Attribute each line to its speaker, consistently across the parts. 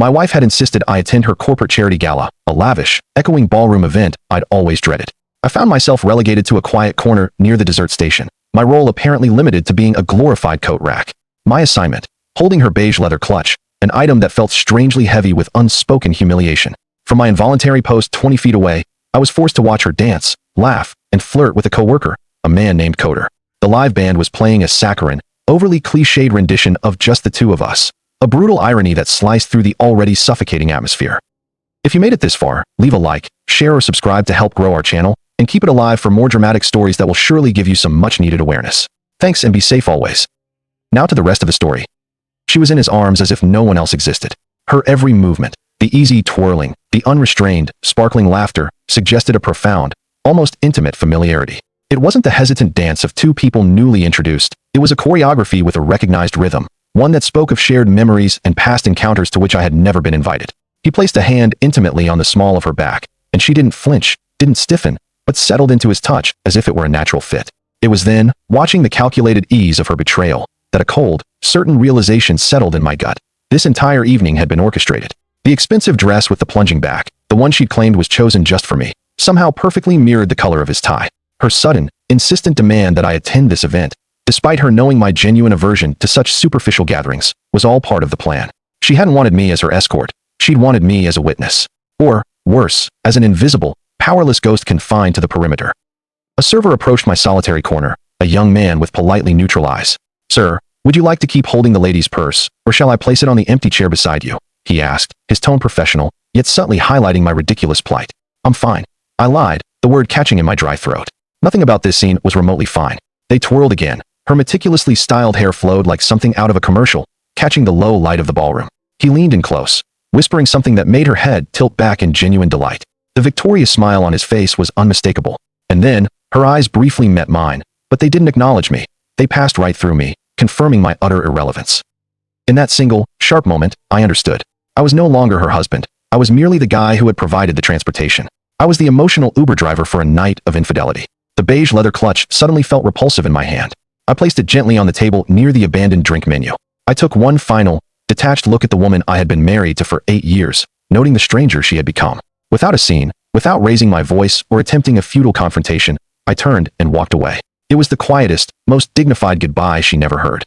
Speaker 1: My wife had insisted I attend her corporate charity gala, a lavish, echoing ballroom event I'd always dreaded. I found myself relegated to a quiet corner near the dessert station, my role apparently limited to being a glorified coat rack. My assignment, holding her beige leather clutch, an item that felt strangely heavy with unspoken humiliation. From my involuntary post 20 feet away, I was forced to watch her dance, laugh, and flirt with a coworker, a man named Coder. The live band was playing a saccharine, overly cliched rendition of Just the Two of Us, a brutal irony that sliced through the already suffocating atmosphere. If you made it this far, leave a like, share or subscribe to help grow our channel, and keep it alive for more dramatic stories that will surely give you some much-needed awareness. Thanks and be safe always. Now to the rest of the story. She was in his arms as if no one else existed. Her every movement, the easy twirling, the unrestrained, sparkling laughter, suggested a profound, almost intimate familiarity. It wasn't the hesitant dance of two people newly introduced. It was a choreography with a recognized rhythm, one that spoke of shared memories and past encounters to which I had never been invited. He placed a hand intimately on the small of her back, and she didn't flinch, didn't stiffen, but settled into his touch as if it were a natural fit. It was then, watching the calculated ease of her betrayal, that a cold, certain realization settled in my gut. This entire evening had been orchestrated. The expensive dress with the plunging back, the one she'd claimed was chosen just for me, somehow perfectly mirrored the color of his tie. Her sudden, insistent demand that I attend this event, despite her knowing my genuine aversion to such superficial gatherings, was all part of the plan. She hadn't wanted me as her escort, she'd wanted me as a witness. Or, worse, as an invisible, powerless ghost confined to the perimeter. A server approached my solitary corner, a young man with politely neutral eyes. "Sir, would you like to keep holding the lady's purse, or shall I place it on the empty chair beside you?" he asked, his tone professional, yet subtly highlighting my ridiculous plight. "I'm fine," I lied, the word catching in my dry throat. Nothing about this scene was remotely fine. They twirled again. Her meticulously styled hair flowed like something out of a commercial, catching the low light of the ballroom. He leaned in close, whispering something that made her head tilt back in genuine delight. The victorious smile on his face was unmistakable. And then, her eyes briefly met mine, but they didn't acknowledge me. They passed right through me, confirming my utter irrelevance. In that single, sharp moment, I understood. I was no longer her husband. I was merely the guy who had provided the transportation. I was the emotional Uber driver for a night of infidelity. The beige leather clutch suddenly felt repulsive in my hand. I placed it gently on the table near the abandoned drink menu. I took one final, detached look at the woman I had been married to for 8 years, noting the stranger she had become. Without a scene, without raising my voice or attempting a futile confrontation, I turned and walked away. It was the quietest, most dignified goodbye she never heard.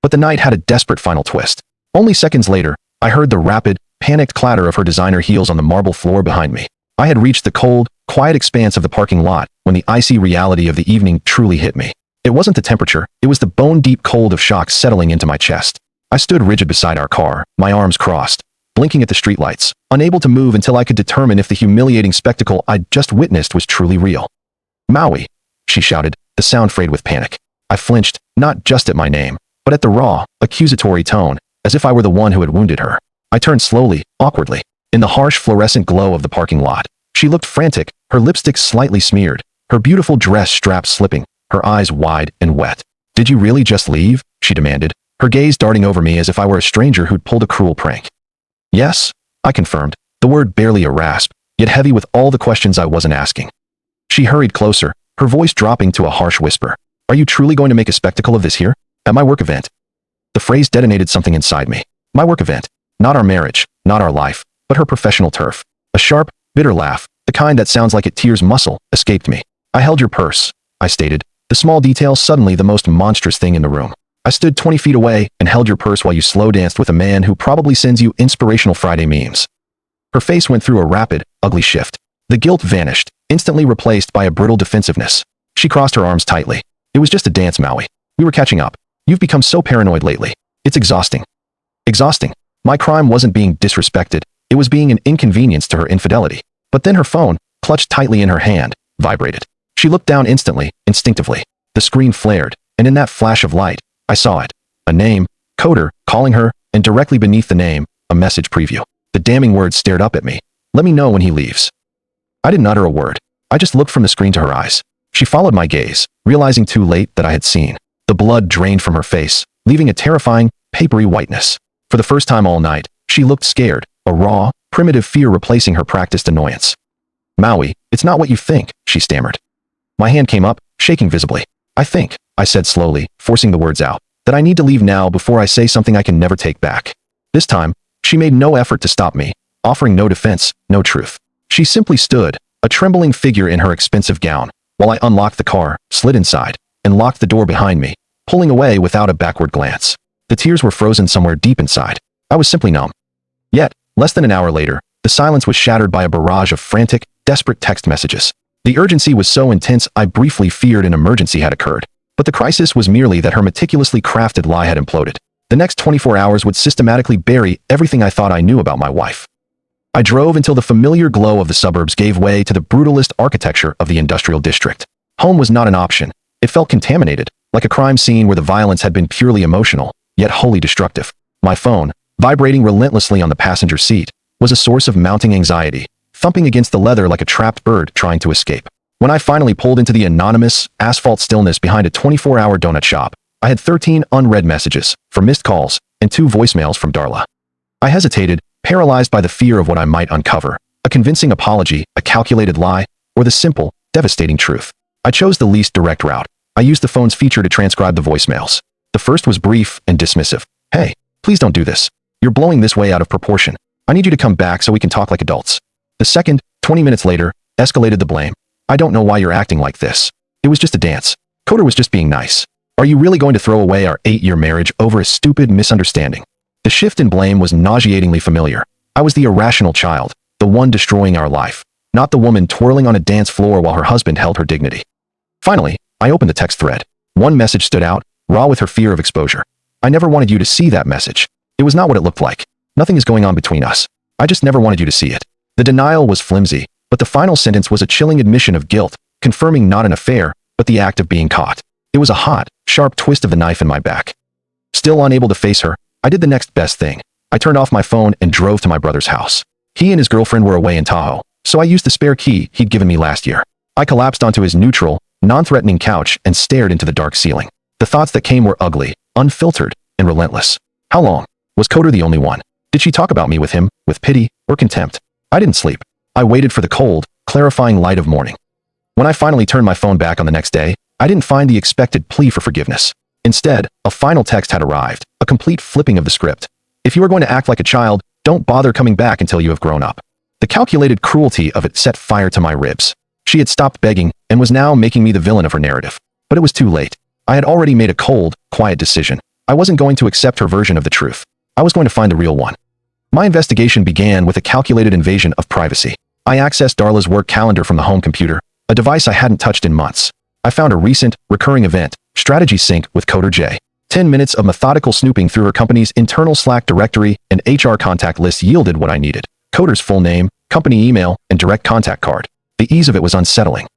Speaker 1: But the night had a desperate final twist. Only seconds later, I heard the rapid, panicked clatter of her designer heels on the marble floor behind me. I had reached the cold, quiet expanse of the parking lot when the icy reality of the evening truly hit me. It wasn't the temperature, it was the bone-deep cold of shock settling into my chest. I stood rigid beside our car, my arms crossed, blinking at the streetlights, unable to move until I could determine if the humiliating spectacle I'd just witnessed was truly real. "Maui," she shouted, the sound frayed with panic. I flinched, not just at my name, but at the raw, accusatory tone, as if I were the one who had wounded her. I turned slowly, awkwardly. In the harsh fluorescent glow of the parking lot, she looked frantic, her lipstick slightly smeared, her beautiful dress strap slipping, her eyes wide and wet. "Did you really just leave?" she demanded, her gaze darting over me as if I were a stranger who'd pulled a cruel prank. "Yes," I confirmed, the word barely a rasp, yet heavy with all the questions I wasn't asking. She hurried closer, her voice dropping to a harsh whisper. "Are you truly going to make a spectacle of this here? At my work event?" The phrase detonated something inside me. My work event. Not our marriage, not our life, but her professional turf. A sharp, bitter laugh, the kind that sounds like it tears muscle, escaped me. "I held your purse," I stated, the small detail suddenly the most monstrous thing in the room. "I stood 20 feet away and held your purse while you slow danced with a man who probably sends you inspirational Friday memes." Her face went through a rapid, ugly shift. The guilt vanished, instantly replaced by a brittle defensiveness. She crossed her arms tightly. "It was just a dance, Maui. We were catching up. You've become so paranoid lately. It's exhausting." Exhausting. My crime wasn't being disrespected. It was being an inconvenience to her infidelity. But then her phone, clutched tightly in her hand, vibrated. She looked down instantly, instinctively. The screen flared, and in that flash of light, I saw it. A name, Coder, calling her, and directly beneath the name, a message preview. The damning words stared up at me. "Let me know when he leaves." I didn't utter a word. I just looked from the screen to her eyes. She followed my gaze, realizing too late that I had seen. The blood drained from her face, leaving a terrifying, papery whiteness. For the first time all night, she looked scared, a raw, primitive fear replacing her practiced annoyance. "Maui, it's not what you think," she stammered. My hand came up, shaking visibly. "I think," I said slowly, forcing the words out, "that I need to leave now before I say something I can never take back." This time, She made no effort to stop me, offering no defense, no truth. She simply stood, a trembling figure in her expensive gown, while I unlocked the car, slid inside, and locked the door behind me, pulling away without a backward glance. The tears were frozen somewhere deep inside. I was simply numb. Yet, less than an hour later, the silence was shattered by a barrage of frantic, desperate text messages. The urgency was so intense I briefly feared an emergency had occurred. But the crisis was merely that her meticulously crafted lie had imploded. The next 24 hours would systematically bury everything I thought I knew about my wife. I drove until the familiar glow of the suburbs gave way to the brutalist architecture of the industrial district. Home was not an option. It felt contaminated, like a crime scene where the violence had been purely emotional, yet wholly destructive. My phone, vibrating relentlessly on the passenger seat, was a source of mounting anxiety, thumping against the leather like a trapped bird trying to escape. When I finally pulled into the anonymous, asphalt stillness behind a 24-hour donut shop, I had 13 unread messages, from missed calls, and 2 voicemails from Darla. I hesitated, paralyzed by the fear of what I might uncover, a convincing apology, a calculated lie, or the simple, devastating truth. I chose the least direct route. I used the phone's feature to transcribe the voicemails. The first was brief and dismissive. "Hey, please don't do this. You're blowing this way out of proportion. I need you to come back so we can talk like adults." The second, 20 minutes later, escalated the blame. "I don't know why you're acting like this. It was just a dance. Coder was just being nice. Are you really going to throw away our 8-year marriage over a stupid misunderstanding?" The shift in blame was nauseatingly familiar. I was the irrational child, the one destroying our life, not the woman twirling on a dance floor while her husband held her dignity. Finally, I opened the text thread. One message stood out, raw with her fear of exposure. "I never wanted you to see that message. It was not what it looked like. Nothing is going on between us. I just never wanted you to see it." The denial was flimsy, but the final sentence was a chilling admission of guilt, confirming not an affair, but the act of being caught. It was a hot, sharp twist of the knife in my back. Still unable to face her, I did the next best thing. I turned off my phone and drove to my brother's house. He and his girlfriend were away in Tahoe, so I used the spare key he'd given me last year. I collapsed onto his neutral, non-threatening couch and stared into the dark ceiling. The thoughts that came were ugly, unfiltered, and relentless. How long? Was Coder the only one? Did she talk about me with him, with pity, or contempt? I didn't sleep. I waited for the cold, clarifying light of morning. When I finally turned my phone back on the next day, I didn't find the expected plea for forgiveness. Instead, a final text had arrived, a complete flipping of the script. "If you are going to act like a child, don't bother coming back until you have grown up." The calculated cruelty of it set fire to my ribs. She had stopped begging and was now making me the villain of her narrative. But it was too late. I had already made a cold, quiet decision. I wasn't going to accept her version of the truth. I was going to find the real one. My investigation began with a calculated invasion of privacy. I accessed Darla's work calendar from the home computer, a device I hadn't touched in months. I found a recent, recurring event, Strategy Sync with Coder J. 10 minutes of methodical snooping through her company's internal Slack directory and HR contact list yielded what I needed. Coder's full name, company email, and direct contact card. The ease of it was unsettling.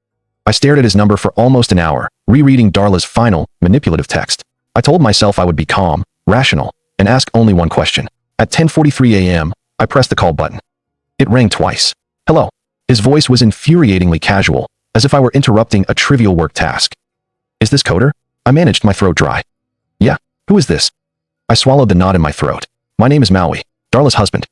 Speaker 1: I stared at his number for almost an hour, rereading Darla's final, manipulative text. I told myself I would be calm, rational, and ask only one question. At 10:43 a.m., I pressed the call button. It rang twice. "Hello." His voice was infuriatingly casual, as if I were interrupting a trivial work task. "Is this Coder?" I managed my throat dry. "Yeah, who is this?" I swallowed the knot in my throat. "My name is Maui, Darla's husband."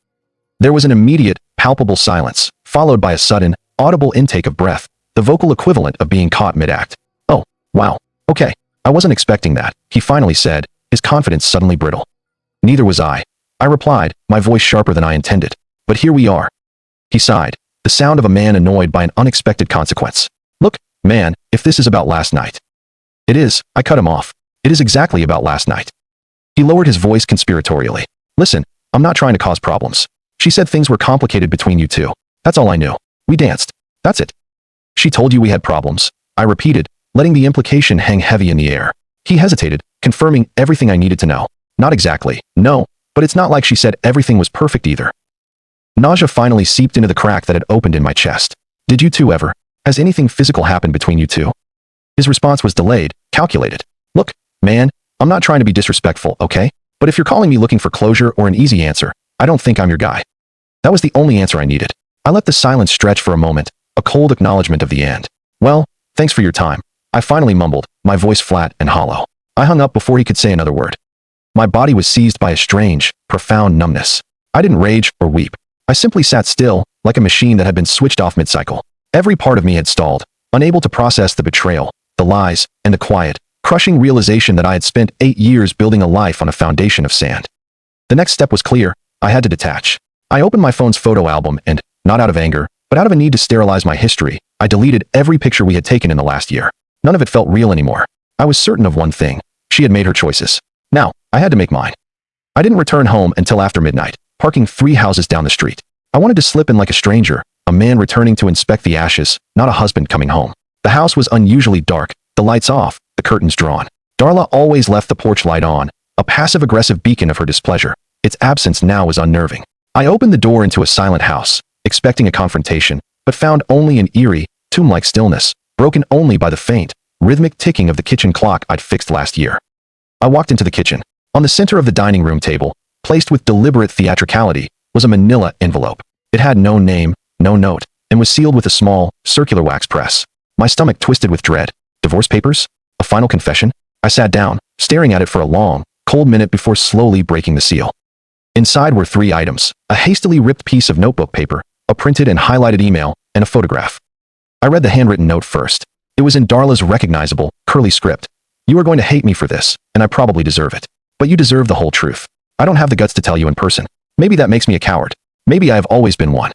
Speaker 1: There was an immediate, palpable silence, followed by a sudden, audible intake of breath, the vocal equivalent of being caught mid-act. "Oh, wow, okay. I wasn't expecting that," he finally said, his confidence suddenly brittle. "Neither was I." I replied, my voice sharper than I intended. "But here we are." He sighed, the sound of a man annoyed by an unexpected consequence. "Look, man, if this is about last night." "It is," I cut him off. "It is exactly about last night." He lowered his voice conspiratorially. "Listen, I'm not trying to cause problems. She said things were complicated between you two. That's all I knew. We danced. That's it." "She told you we had problems," I repeated, letting the implication hang heavy in the air. He hesitated, confirming everything I needed to know. "Not exactly, no, but it's not like she said everything was perfect either." Nausea finally seeped into the crack that had opened in my chest. "Did you two ever? Has anything physical happened between you two?" His response was delayed, calculated. "Look, man, I'm not trying to be disrespectful, okay? But if you're calling me looking for closure or an easy answer, I don't think I'm your guy." That was the only answer I needed. I let the silence stretch for a moment, a cold acknowledgement of the end. "Well, thanks for your time," I finally mumbled, my voice flat and hollow. I hung up before he could say another word. My body was seized by a strange, profound numbness. I didn't rage or weep. I simply sat still, like a machine that had been switched off mid-cycle. Every part of me had stalled, unable to process the betrayal, the lies, and the quiet, crushing realization that I had spent 8 years building a life on a foundation of sand. The next step was clear. I had to detach. I opened my phone's photo album and, not out of anger, but out of a need to sterilize my history, I deleted every picture we had taken in the last year. None of it felt real anymore. I was certain of one thing. She had made her choices. Now, I had to make mine. I didn't return home until after midnight, parking 3 houses down the street. I wanted to slip in like a stranger, a man returning to inspect the ashes, not a husband coming home. The house was unusually dark, the lights off, the curtains drawn. Darla always left the porch light on, a passive-aggressive beacon of her displeasure. Its absence now was unnerving. I opened the door into a silent house, expecting a confrontation, but found only an eerie, tomb-like stillness, broken only by the faint, rhythmic ticking of the kitchen clock I'd fixed last year. I walked into the kitchen. On the center of the dining room table, placed with deliberate theatricality, was a manila envelope. It had no name, no note, and was sealed with a small, circular wax press. My stomach twisted with dread. Divorce papers? A final confession? I sat down, staring at it for a long, cold minute before slowly breaking the seal. Inside were 3 items: a hastily ripped piece of notebook paper, a printed and highlighted email, and a photograph. I read the handwritten note first. It was in Darla's recognizable, curly script. "You are going to hate me for this, and I probably deserve it. But you deserve the whole truth. I don't have the guts to tell you in person. Maybe that makes me a coward. Maybe I have always been one."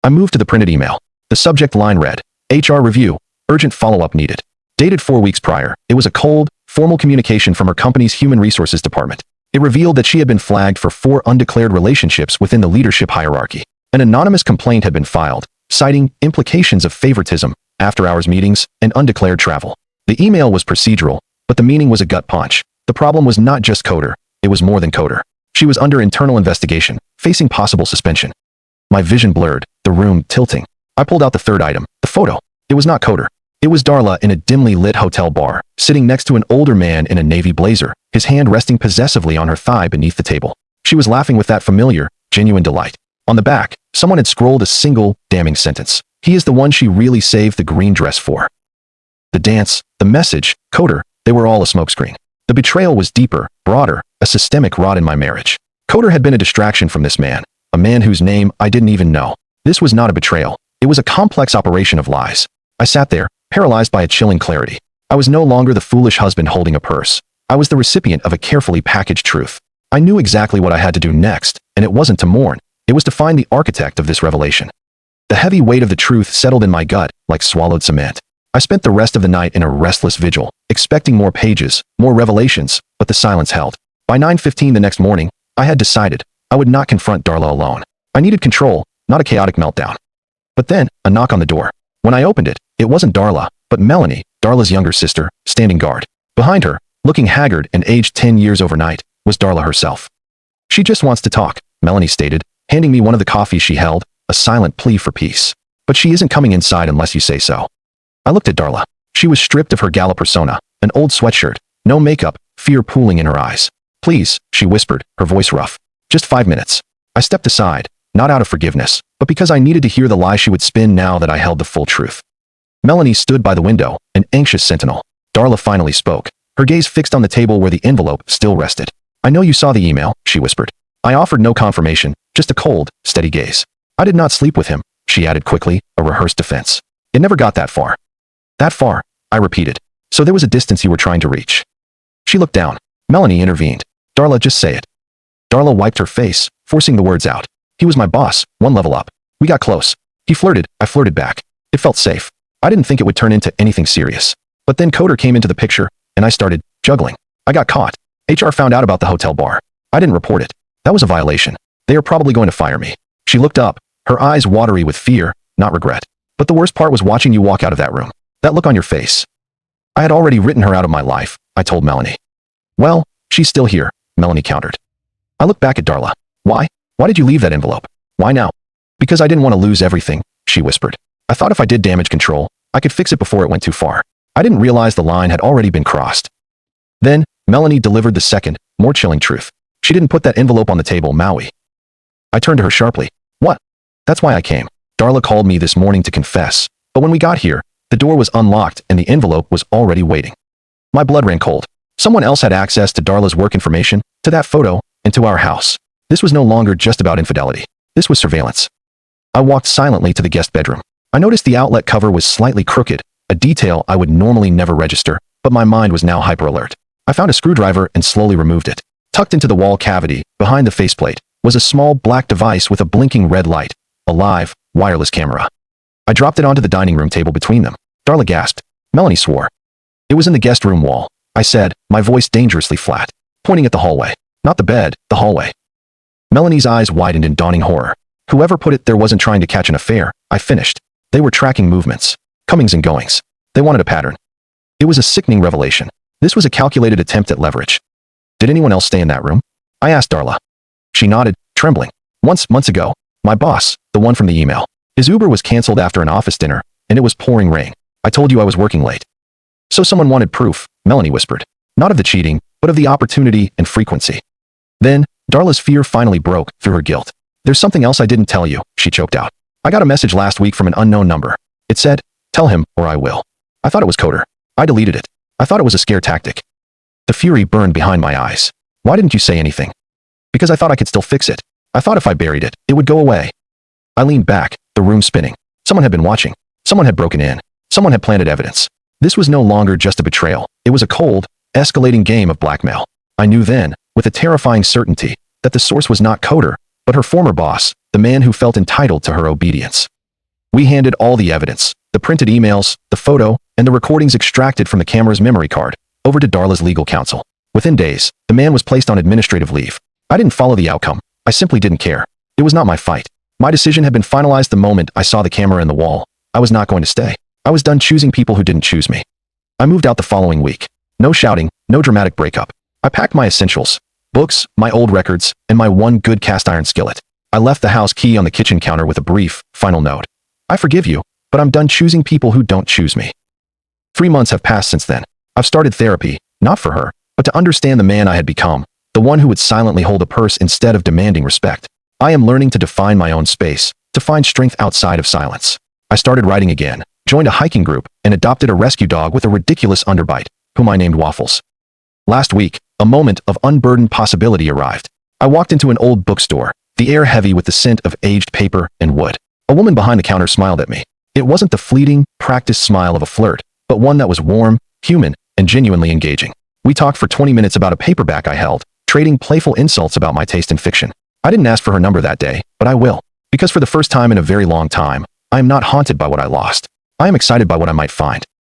Speaker 1: I moved to the printed email. The subject line read, "HR review, urgent follow-up needed." Dated 4 weeks prior, it was a cold, formal communication from her company's human resources department. It revealed that she had been flagged for 4 undeclared relationships within the leadership hierarchy. An anonymous complaint had been filed, citing implications of favoritism, after-hours meetings, and undeclared travel. The email was procedural, but the meaning was a gut punch. The problem was not just Coder, it was more than Coder. She was under internal investigation, facing possible suspension. My vision blurred, the room tilting. I pulled out the 3rd item, the photo. It was not Coder. It was Darla in a dimly lit hotel bar, sitting next to an older man in a navy blazer, his hand resting possessively on her thigh beneath the table. She was laughing with that familiar, genuine delight. On the back, someone had scrolled a single, damning sentence. "He is the one she really saved the green dress for." The dance, the message, Coder, they were all a smokescreen. The betrayal was deeper, broader, a systemic rot in my marriage. Coder had been a distraction from this man, a man whose name I didn't even know. This was not a betrayal. It was a complex operation of lies. I sat there, paralyzed by a chilling clarity. I was no longer the foolish husband holding a purse. I was the recipient of a carefully packaged truth. I knew exactly what I had to do next, and it wasn't to mourn. It was to find the architect of this revelation. The heavy weight of the truth settled in my gut, like swallowed cement. I spent the rest of the night in a restless vigil, expecting more pages, more revelations, but the silence held. By 9:15 the next morning, I had decided I would not confront Darla alone. I needed control, not a chaotic meltdown. But then, a knock on the door. When I opened it, it wasn't Darla, but Melanie, Darla's younger sister, standing guard. Behind her, looking haggard and aged 10 years overnight, was Darla herself. "She just wants to talk," Melanie stated, handing me one of the coffees she held, a silent plea for peace. "But she isn't coming inside unless you say so." I looked at Darla. She was stripped of her gala persona, an old sweatshirt, no makeup, fear pooling in her eyes. "Please," she whispered, her voice rough. "Just 5 minutes." I stepped aside, not out of forgiveness, but because I needed to hear the lie she would spin now that I held the full truth. Melanie stood by the window, an anxious sentinel. Darla finally spoke, her gaze fixed on the table where the envelope still rested. "I know you saw the email," she whispered. I offered no confirmation, just a cold, steady gaze. "I did not sleep with him," she added quickly, a rehearsed defense. "It never got that far." "That far," I repeated. "So there was a distance you were trying to reach." She looked down. Melanie intervened. "Darla, just say it." Darla wiped her face, forcing the words out. "He was my boss, 1 level up. We got close. He flirted, I flirted back. It felt safe. I didn't think it would turn into anything serious. But then Coder came into the picture, and I started juggling. I got caught. HR found out about the hotel bar. I didn't report it. That was a violation. They are probably going to fire me." She looked up, her eyes watery with fear, not regret. "But the worst part was watching you walk out of that room. That look on your face." "I had already written her out of my life," I told Melanie. "Well, she's still here," Melanie countered. I looked back at Darla. "Why? Why did you leave that envelope? Why now?" "Because I didn't want to lose everything," she whispered. "I thought if I did damage control, I could fix it before it went too far. I didn't realize the line had already been crossed." Then, Melanie delivered the second, more chilling truth. "She didn't put that envelope on the table, Maui." I turned to her sharply. "What?" "That's why I came. Darla called me this morning to confess, but when we got here, the door was unlocked and the envelope was already waiting." My blood ran cold. Someone else had access to Darla's work information, to that photo, and to our house. This was no longer just about infidelity. This was surveillance. I walked silently to the guest bedroom. I noticed the outlet cover was slightly crooked, a detail I would normally never register, but my mind was now hyper-alert. I found a screwdriver and slowly removed it. Tucked into the wall cavity, behind the faceplate, was a small black device with a blinking red light, a live, wireless camera. I dropped it onto the dining room table between them. Darla gasped. Melanie swore. It was in the guest room wall, I said, my voice dangerously flat, pointing at the hallway. Not the bed, the hallway. Melanie's eyes widened in dawning horror. Whoever put it there wasn't trying to catch an affair, I finished. They were tracking movements, comings and goings. They wanted a pattern. It was a sickening revelation. This was a calculated attempt at leverage. Did anyone else stay in that room? I asked Darla. She nodded, trembling. Months ago, my boss, the one from the email. His Uber was canceled after an office dinner, and it was pouring rain. I told you I was working late. So someone wanted proof, Melanie whispered. Not of the cheating, but of the opportunity and frequency. Then, Darla's fear finally broke through her guilt. There's something else I didn't tell you, she choked out. I got a message last week from an unknown number. It said, tell him or I will. I thought it was Coder. I deleted it. I thought it was a scare tactic. The fury burned behind my eyes. Why didn't you say anything? Because I thought I could still fix it. I thought if I buried it, it would go away. I leaned back, the room spinning. Someone had been watching. Someone had broken in. Someone had planted evidence. This was no longer just a betrayal. It was a cold, escalating game of blackmail. I knew then, with a terrifying certainty, that the source was not Coder, but her former boss, the man who felt entitled to her obedience. We handed all the evidence, the printed emails, the photo, and the recordings extracted from the camera's memory card, over to Darla's legal counsel. Within days, the man was placed on administrative leave. I didn't follow the outcome. I simply didn't care. It was not my fight. My decision had been finalized the moment I saw the camera in the wall. I was not going to stay. I was done choosing people who didn't choose me. I moved out the following week. No shouting, no dramatic breakup. I packed my essentials, books, my old records, and my one good cast iron skillet. I left the house key on the kitchen counter with a brief, final note. I forgive you, but I'm done choosing people who don't choose me. 3 months have passed since then. I've started therapy, not for her, but to understand the man I had become, the one who would silently hold a purse instead of demanding respect. I am learning to define my own space, to find strength outside of silence. I started writing again, joined a hiking group, and adopted a rescue dog with a ridiculous underbite, whom I named Waffles. Last week, a moment of unburdened possibility arrived. I walked into an old bookstore, the air heavy with the scent of aged paper and wood. A woman behind the counter smiled at me. It wasn't the fleeting, practiced smile of a flirt, but one that was warm, human, and genuinely engaging. We talked for 20 minutes about a paperback I held, trading playful insults about my taste in fiction. I didn't ask for her number that day, but I will. Because for the first time in a very long time, I am not haunted by what I lost. I am excited by what I might find.